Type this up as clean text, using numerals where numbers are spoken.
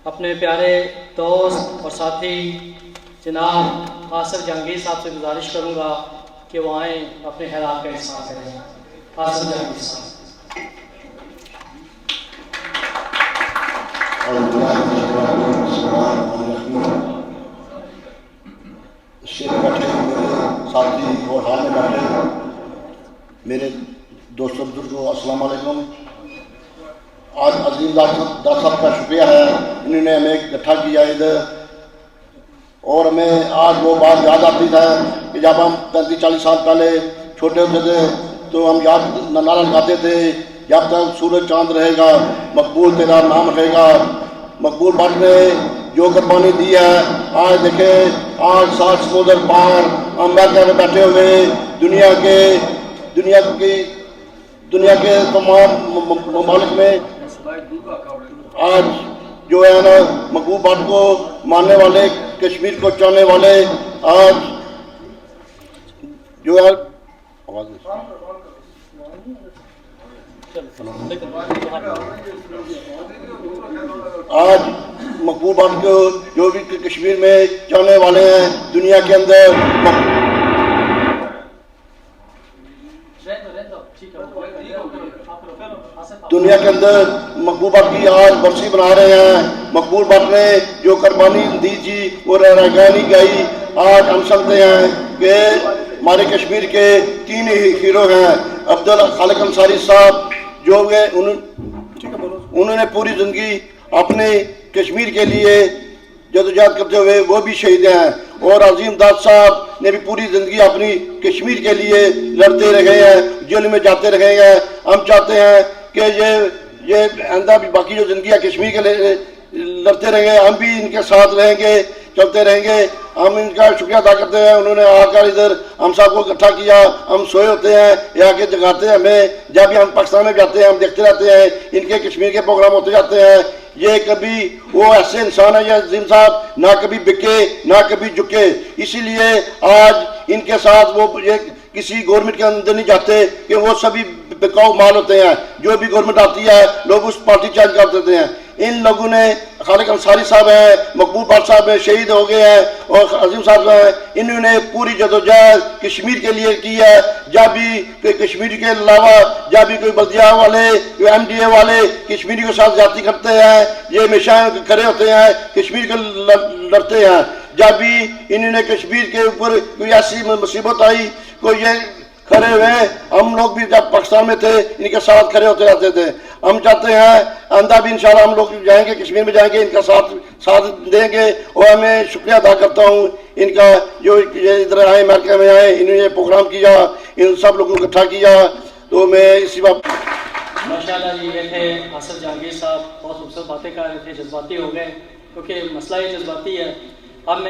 अपने प्यारे दोस्त और साथी जनाब आसिफ जहांगीर साहब से गुजारिश करूँगा कि वो आएँ अपने हैरात का इज़हार करें। आसिफ जहांगीर साहब। बैठे मेरे साथी और हाल में बैठे मेरे दोस्तों बुजुर्गों अस्सलाम वालेकुम। आज अजीम दास साहब का शुक्रिया है, इन्होंने हमें इकट्ठा किया इधर। और हमें आज वो बात याद आती है कि जब हम 35-40 साल पहले छोटे होते थे तो हम याद नारा लगाते थे, जब तक सूरज चांद रहेगा मकबूल तेरा नाम रहेगा। मकबूल भट्ट ने जो कुर्बानी दी है, आज देखें आज 7 समुद्र पार अमेरिका में बैठे हुए दुनिया के तमाम ममालिक में आज जो है ना मकबूल भट्ट को मानने वाले, कश्मीर को चाहने वाले आज जो है आज मकबूल भट्ट को जो भी कश्मीर में चाहने वाले हैं दुनिया के अंदर मकबूल भट्ट की आज बरसी बना रहे हैं। मकबूल भट्ट ने जो कुर्बानी दी थी वो रैगानी गई। आज हम समझते हैं कि हमारे कश्मीर के 3 हीरो हैं। अब्दुल खालिक अंसारी साहब जो वे उन्होंने पूरी ज़िंदगी अपने कश्मीर के लिए जदोजहद करते हुए वो भी शहीद हैं। और अजीम दास साहब ने भी पूरी ज़िंदगी अपनी कश्मीर के लिए लड़ते रहे हैं, जेल में जाते रहे हैं। हम चाहते हैं कि ये आइंदा भी बाकी जो ज़िंदगी है कश्मीर के लिए लड़ते रहेंगे, हम भी इनके साथ रहेंगे, चलते रहेंगे। हम इनका शुक्रिया अदा करते हैं, उन्होंने आकर इधर हम सब को इकट्ठा किया। हम सोए होते हैं, ये आके जगाते हैं हमें। जब भी हम पाकिस्तान में जाते हैं हम देखते रहते हैं इनके कश्मीर के प्रोग्राम होते जाते हैं। ये कभी वो ऐसे इंसान है, ये अजीम साहब ना कभी बिके ना कभी झुके। इसीलिए आज इनके साथ वो ये किसी गवर्नमेंट के अंदर नहीं जाते कि वो सभी बिकाऊ माल होते हैं। जो भी गवर्नमेंट आती है लोग उस पार्टी चेंज कर देते हैं। इन लोगों ने खालिक अंसारी साहब हैं, मकबूल भट्ट साहब हैं, शहीद हो गए हैं, और अजीम साहब हैं। इन्होंने पूरी जदोजहद कश्मीर के लिए की है। जब भी कश्मीर के अलावा जब भी कोई बल्दिया वाले, MDA वाले कश्मीरी के साथ ज्यादती करते हैं, ये हमेशा खड़े होते हैं, कश्मीर को लड़ते हैं। जब भी इन्होंने कश्मीर के ऊपर कोई ऐसी मुसीबत आई कोई ये खड़े हुए। हम लोग भी जब पाकिस्तान में थे इनके साथ खड़े होते रहते थे। हम चाहते हैं आइंदा भी इंशाल्लाह हम लोग जाएंगे, कश्मीर में जाएंगे, इनका साथ देंगे। और मैं शुक्रिया अदा करता हूँ इनका जो ये इधर आए, अमेरिका में आए, इन्होंने प्रोग्राम किया, इन सब लोगों को इकट्ठा किया। तो मैं इसी बात माशाल्लाह जी ये थे आसिफ जहांगीर साहब, बहुत खूबसूरत बातें कर रहे थे, जज्बाती हो गए क्योंकि मसला ही जज्बाती है। अब मैं